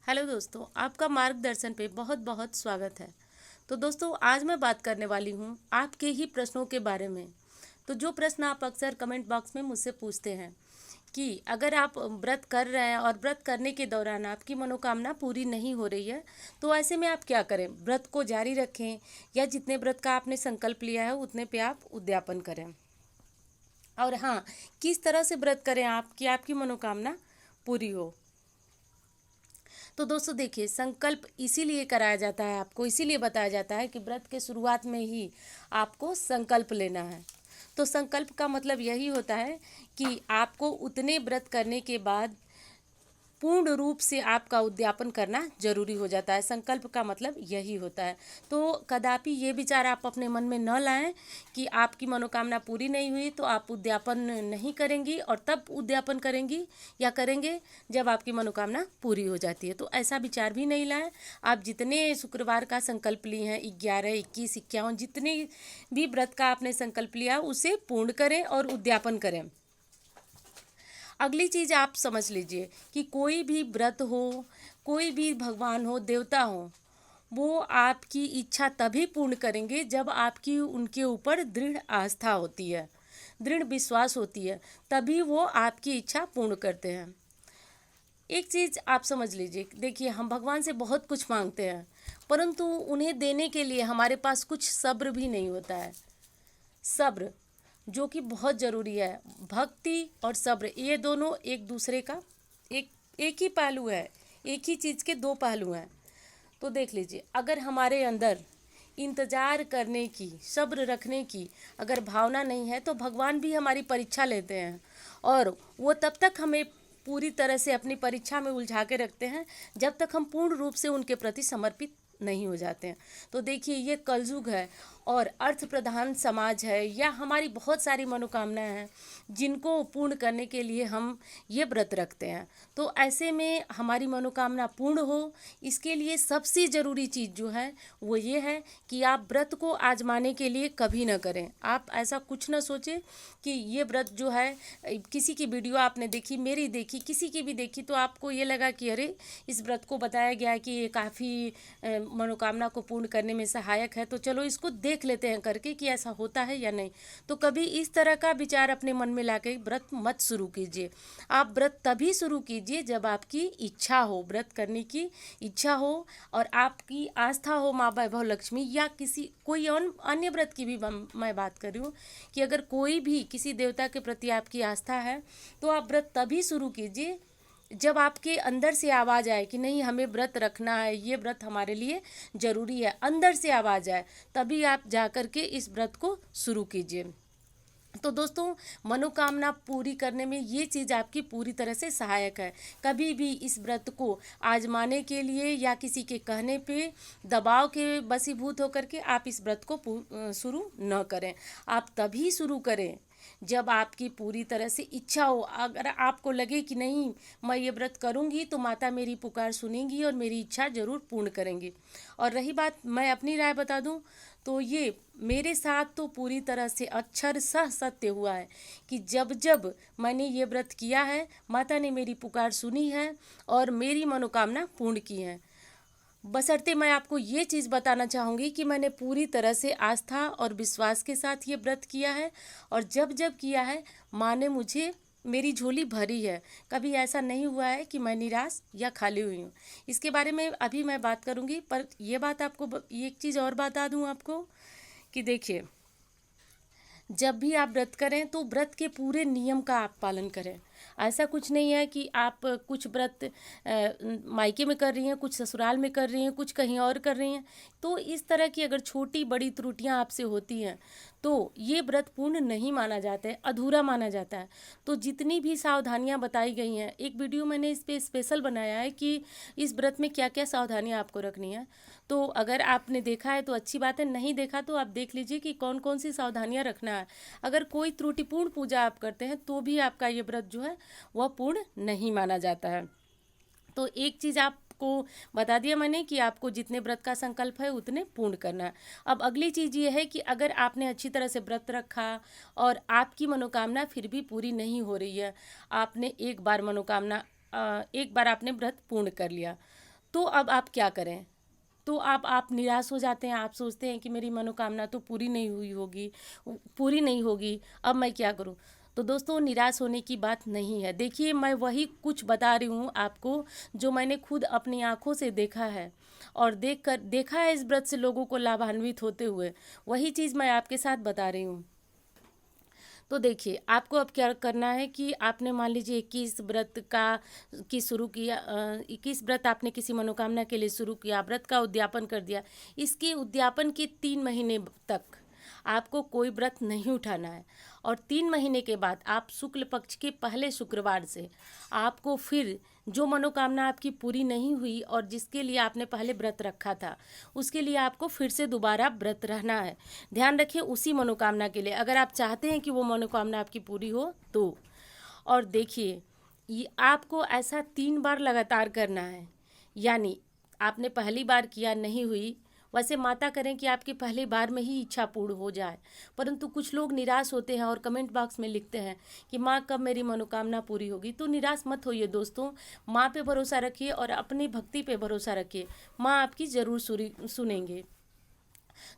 Hello दोस्तों, आपका मार्गदर्शन पे बहुत बहुत स्वागत है। तो दोस्तों, आज मैं बात करने वाली हूँ आपके ही प्रश्नों के बारे में। तो जो प्रश्न आप अक्सर कमेंट बॉक्स में मुझसे पूछते हैं कि अगर आप व्रत कर रहे हैं और व्रत करने के दौरान आपकी मनोकामना पूरी नहीं हो रही है, तो ऐसे में आप क्या करें? व्रत को जारी रखें या जितने व्रत का आपने संकल्प लिया है उतने पे आप उद्यापन करें? और हाँ, किस तरह से व्रत करें आप कि आपकी मनोकामना पूरी हो? तो दोस्तों देखिए, संकल्प इसीलिए कराया जाता है, आपको इसीलिए बताया जाता है कि व्रत के शुरुआत में ही आपको संकल्प लेना है। तो संकल्प का मतलब यही होता है कि आपको उतने व्रत करने के बाद पूर्ण रूप से आपका उद्यापन करना जरूरी हो जाता है। संकल्प का मतलब यही होता है। तो कदापि ये विचार आप अपने मन में न लाएं कि आपकी मनोकामना पूरी नहीं हुई तो आप उद्यापन नहीं करेंगी और तब उद्यापन करेंगी या करेंगे जब आपकी मनोकामना पूरी हो जाती है। तो ऐसा विचार भी नहीं लाएं। आप जितने शुक्रवार का संकल्प लिए हैं, 11, 21, 51, जितने भी व्रत का आपने संकल्प लिया उसे पूर्ण करें और उद्यापन करें। अगली चीज़ आप समझ लीजिए कि कोई भी व्रत हो, कोई भी भगवान हो, देवता हो, वो आपकी इच्छा तभी पूर्ण करेंगे जब आपकी उनके ऊपर दृढ़ आस्था होती है, दृढ़ विश्वास होती है, तभी वो आपकी इच्छा पूर्ण करते हैं। एक चीज़ आप समझ लीजिए, देखिए हम भगवान से बहुत कुछ मांगते हैं, परंतु उन्हें देने के लिए हमारे पास कुछ सब्र भी नहीं होता है। सब्र जो कि बहुत ज़रूरी है। भक्ति और सब्र ये दोनों एक दूसरे का एक एक ही पहलू है, एक ही चीज़ के दो पहलू हैं। तो देख लीजिए, अगर हमारे अंदर इंतज़ार करने की, सब्र रखने की अगर भावना नहीं है तो भगवान भी हमारी परीक्षा लेते हैं और वो तब तक हमें पूरी तरह से अपनी परीक्षा में उलझा के रखते हैं जब तक हम पूर्ण रूप से उनके प्रति समर्पित नहीं हो जाते हैं। तो देखिए, ये कलयुग है और अर्थ प्रधान समाज है, या हमारी बहुत सारी मनोकामनाएं हैं जिनको पूर्ण करने के लिए हम ये व्रत रखते हैं। तो ऐसे में हमारी मनोकामना पूर्ण हो, इसके लिए सबसे ज़रूरी चीज़ जो है वो ये है कि आप व्रत को आजमाने के लिए कभी ना करें। आप ऐसा कुछ ना सोचें कि ये व्रत जो है, किसी की वीडियो आपने देखी, मेरी देखी, किसी की भी देखी, तो आपको ये लगा कि अरे इस व्रत को बताया गया है कि ये काफ़ी मनोकामना को पूर्ण करने में सहायक है, तो चलो इसको देख लेते हैं करके कि ऐसा होता है या नहीं। तो कभी इस तरह का विचार अपने मन में लाके व्रत मत शुरू कीजिए। आप व्रत तभी शुरू कीजिए जब आपकी इच्छा हो, व्रत करने की इच्छा हो और आपकी आस्था हो माँ वैभव लक्ष्मी या किसी कोई अन्य व्रत की भी मैं बात कर रही हूँ कि अगर कोई भी किसी देवता के प्रति आपकी आस्था है तो आप व्रत तभी शुरू कीजिए जब आपके अंदर से आवाज़ आए कि नहीं, हमें व्रत रखना है, ये व्रत हमारे लिए ज़रूरी है, अंदर से आवाज़ आए, तभी आप जा कर के इस व्रत को शुरू कीजिए। तो दोस्तों, मनोकामना पूरी करने में ये चीज़ आपकी पूरी तरह से सहायक है। कभी भी इस व्रत को आजमाने के लिए या किसी के कहने पे दबाव के वशीभूत होकर के आप इस व्रत को शुरू न करें। आप तभी शुरू करें जब आपकी पूरी तरह से इच्छा हो। अगर आपको लगे कि नहीं, मैं ये व्रत करूँगी तो माता मेरी पुकार सुनेंगी और मेरी इच्छा ज़रूर पूर्ण करेंगी। और रही बात, मैं अपनी राय बता दूँ तो ये मेरे साथ तो पूरी तरह से अक्षर सह सत्य हुआ है कि जब जब मैंने ये व्रत किया है, माता ने मेरी पुकार सुनी है और मेरी मनोकामना पूर्ण की है। बशर्ते मैं आपको ये चीज़ बताना चाहूँगी कि मैंने पूरी तरह से आस्था और विश्वास के साथ ये व्रत किया है और जब जब किया है माँ ने मुझे मेरी झोली भरी है। कभी ऐसा नहीं हुआ है कि मैं निराश या खाली हुई हूँ। इसके बारे में अभी मैं बात करूँगी, पर ये बात आपको एक चीज़ और बता दूँ आपको कि देखिए, जब भी आप व्रत करें तो व्रत के पूरे नियम का आप पालन करें। ऐसा कुछ नहीं है कि आप कुछ व्रत मायके में कर रही हैं, कुछ ससुराल में कर रही हैं, कुछ कहीं और कर रही हैं। तो इस तरह की अगर छोटी बड़ी त्रुटियां आपसे होती हैं तो ये व्रत पूर्ण नहीं माना जाता है, अधूरा माना जाता है। तो जितनी भी सावधानियां बताई गई हैं, एक वीडियो मैंने इस पे स्पेशल बनाया है कि इस व्रत में क्या क्या सावधानियां आपको रखनी है। तो अगर आपने देखा है तो अच्छी बात है, नहीं देखा तो आप देख लीजिए कि कौन कौन सी सावधानियां रखना है। अगर कोई त्रुटिपूर्ण पूजा आप करते हैं तो भी आपका ये व्रत जो है वह पूर्ण नहीं माना जाता है। तो एक चीज़ आपको बता दिया मैंने कि आपको जितने व्रत का संकल्प है उतने पूर्ण करना है। अब अगली चीज़ ये है कि अगर आपने अच्छी तरह से व्रत रखा और आपकी मनोकामना फिर भी पूरी नहीं हो रही है, आपने एक बार आपने व्रत पूर्ण कर लिया, तो अब आप क्या करें? तो आप निराश हो जाते हैं, आप सोचते हैं कि मेरी मनोकामना तो पूरी नहीं होगी, अब मैं क्या करूं? तो दोस्तों, निराश होने की बात नहीं है। देखिए, मैं वही कुछ बता रही हूँ आपको जो मैंने खुद अपनी आंखों से देखा है और देखा है इस व्रत से लोगों को लाभान्वित होते हुए। वही चीज़ मैं आपके साथ बता रही हूँ। तो देखिए, आपको अब क्या करना है कि आपने मान लीजिए 21 व्रत की शुरू किया, 21 व्रत आपने किसी मनोकामना के लिए शुरू किया, व्रत का उद्यापन कर दिया। इसके उद्यापन के 3 महीने तक आपको कोई व्रत नहीं उठाना है और 3 महीने के बाद आप शुक्ल पक्ष के पहले शुक्रवार से आपको फिर जो मनोकामना आपकी पूरी नहीं हुई और जिसके लिए आपने पहले व्रत रखा था, उसके लिए आपको फिर से दोबारा व्रत रहना है। ध्यान रखिए, उसी मनोकामना के लिए, अगर आप चाहते हैं कि वो मनोकामना आपकी पूरी हो तो। और देखिए, ये आपको ऐसा 3 बार लगातार करना है। यानी आपने पहली बार किया, नहीं हुई, वैसे माता करें कि आपकी पहली बार में ही इच्छा पूर्ण हो जाए। परंतु कुछ लोग निराश होते हैं और कमेंट बॉक्स में लिखते हैं कि माँ कब मेरी मनोकामना पूरी होगी। तो निराश मत होइए दोस्तों, माँ पे भरोसा रखिए और अपनी भक्ति पे भरोसा रखिए, माँ आपकी ज़रूर सुनेंगे।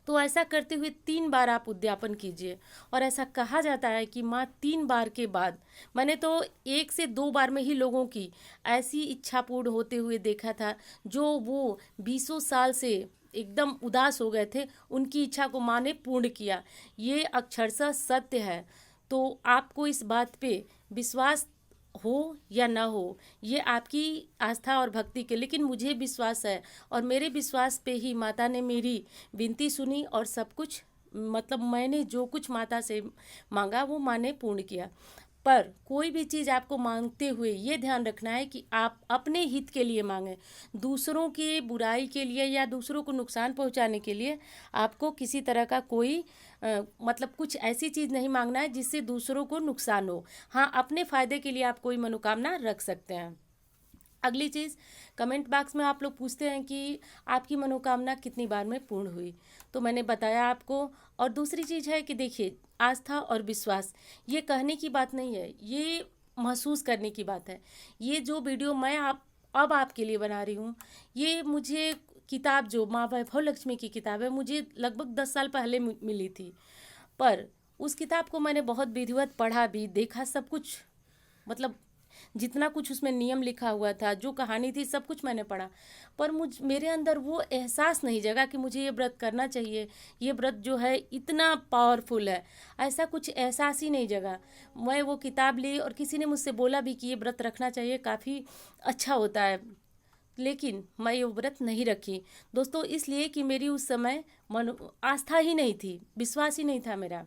तो ऐसा करते हुए 3 बार आप उद्यापन कीजिए। और ऐसा कहा जाता है कि माँ 3 बार के बाद, मैंने तो 1 से 2 बार में ही लोगों की ऐसी इच्छा पूर्ण होते हुए देखा था, जो वो 20 साल से एकदम उदास हो गए थे, उनकी इच्छा को माँ ने पूर्ण किया। ये अक्षरशः सत्य है। तो आपको इस बात पे विश्वास हो या ना हो, ये आपकी आस्था और भक्ति के, लेकिन मुझे विश्वास है और मेरे विश्वास पे ही माता ने मेरी विनती सुनी और सब कुछ, मतलब मैंने जो कुछ माता से मांगा वो माँ ने पूर्ण किया। पर कोई भी चीज़ आपको मांगते हुए ये ध्यान रखना है कि आप अपने हित के लिए मांगें, दूसरों की बुराई के लिए या दूसरों को नुकसान पहुंचाने के लिए आपको किसी तरह का कोई मतलब कुछ ऐसी चीज़ नहीं मांगना है जिससे दूसरों को नुकसान हो। हाँ, अपने फ़ायदे के लिए आप कोई मनोकामना रख सकते हैं। अगली चीज़, कमेंट बॉक्स में आप लोग पूछते हैं कि आपकी मनोकामना कितनी बार में पूर्ण हुई, तो मैंने बताया आपको। और दूसरी चीज़ है कि देखिए, आस्था और विश्वास ये कहने की बात नहीं है, ये महसूस करने की बात है। ये जो वीडियो मैं अब आपके लिए बना रही हूँ, ये मुझे किताब, जो माँ वैभव लक्ष्मी की किताब है, मुझे लगभग 10 साल पहले मिली थी। पर उस किताब को मैंने बहुत विधिवत पढ़ा भी, देखा, सब कुछ, मतलब जितना कुछ उसमें नियम लिखा हुआ था, जो कहानी थी, सब कुछ मैंने पढ़ा। पर मेरे अंदर वो एहसास नहीं जगा कि मुझे ये व्रत करना चाहिए, ये व्रत जो है इतना पावरफुल है, ऐसा कुछ एहसास ही नहीं जगा। मैं वो किताब ली और किसी ने मुझसे बोला भी कि ये व्रत रखना चाहिए, काफ़ी अच्छा होता है, लेकिन मैं ये व्रत नहीं रखी दोस्तों, इसलिए कि मेरी उस समय आस्था ही नहीं थी, विश्वास ही नहीं था मेरा।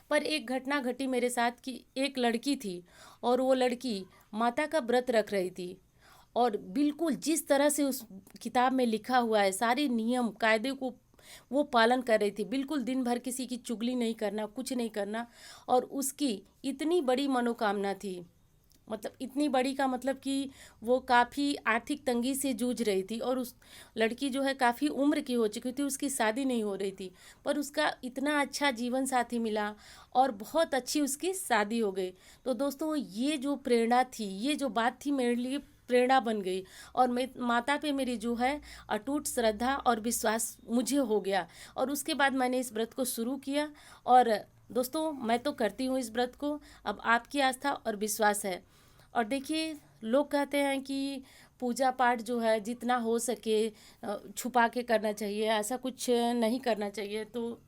पर एक घटना घटी मेरे साथ कि एक लड़की थी और वो लड़की माता का व्रत रख रही थी और बिल्कुल जिस तरह से उस किताब में लिखा हुआ है, सारे नियम कायदे को वो पालन कर रही थी। बिल्कुल दिन भर किसी की चुगली नहीं करना, कुछ नहीं करना। और उसकी इतनी बड़ी मनोकामना थी, मतलब इतनी बड़ी का मतलब कि वो काफ़ी आर्थिक तंगी से जूझ रही थी और उस लड़की जो है काफ़ी उम्र की हो चुकी थी, उसकी शादी नहीं हो रही थी, पर उसका इतना अच्छा जीवन साथी मिला और बहुत अच्छी उसकी शादी हो गई। तो दोस्तों, ये जो प्रेरणा थी, ये जो बात थी, मेरे लिए प्रेरणा बन गई और मैं माता पे मेरी जो है अटूट श्रद्धा और विश्वास मुझे हो गया। और उसके बाद मैंने इस व्रत को शुरू किया और दोस्तों, मैं तो करती हूँ इस व्रत को। अब आपकी आस्था और विश्वास है। और देखिए, लोग कहते हैं कि पूजा पाठ जो है जितना हो सके छुपा के करना चाहिए, ऐसा कुछ नहीं करना चाहिए। तो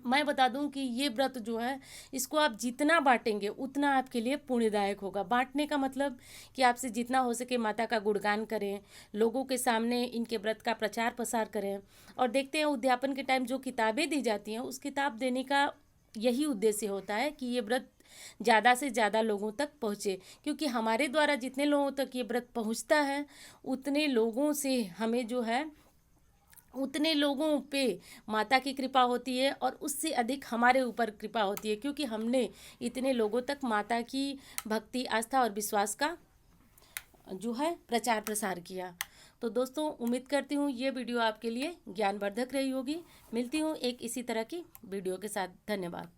मैं बता दूं कि ये व्रत जो है, इसको आप जितना बांटेंगे उतना आपके लिए पुण्यदायक होगा। बांटने का मतलब कि आपसे जितना हो सके माता का गुणगान करें, लोगों के सामने इनके व्रत का प्रचार प्रसार करें। और देखते हैं, उद्यापन के टाइम जो किताबें दी जाती हैं, उस किताब देने का यही उद्देश्य होता है कि ये व्रत ज़्यादा से ज़्यादा लोगों तक पहुँचे, क्योंकि हमारे द्वारा जितने लोगों तक ये व्रत पहुँचता है, उतने लोगों से हमें जो है, उतने लोगों पे माता की कृपा होती है और उससे अधिक हमारे ऊपर कृपा होती है, क्योंकि हमने इतने लोगों तक माता की भक्ति, आस्था और विश्वास का जो है प्रचार प्रसार किया। तो दोस्तों, उम्मीद करती हूँ ये वीडियो आपके लिए ज्ञानवर्धक रही होगी। मिलती हूँ एक इसी तरह की वीडियो के साथ। धन्यवाद।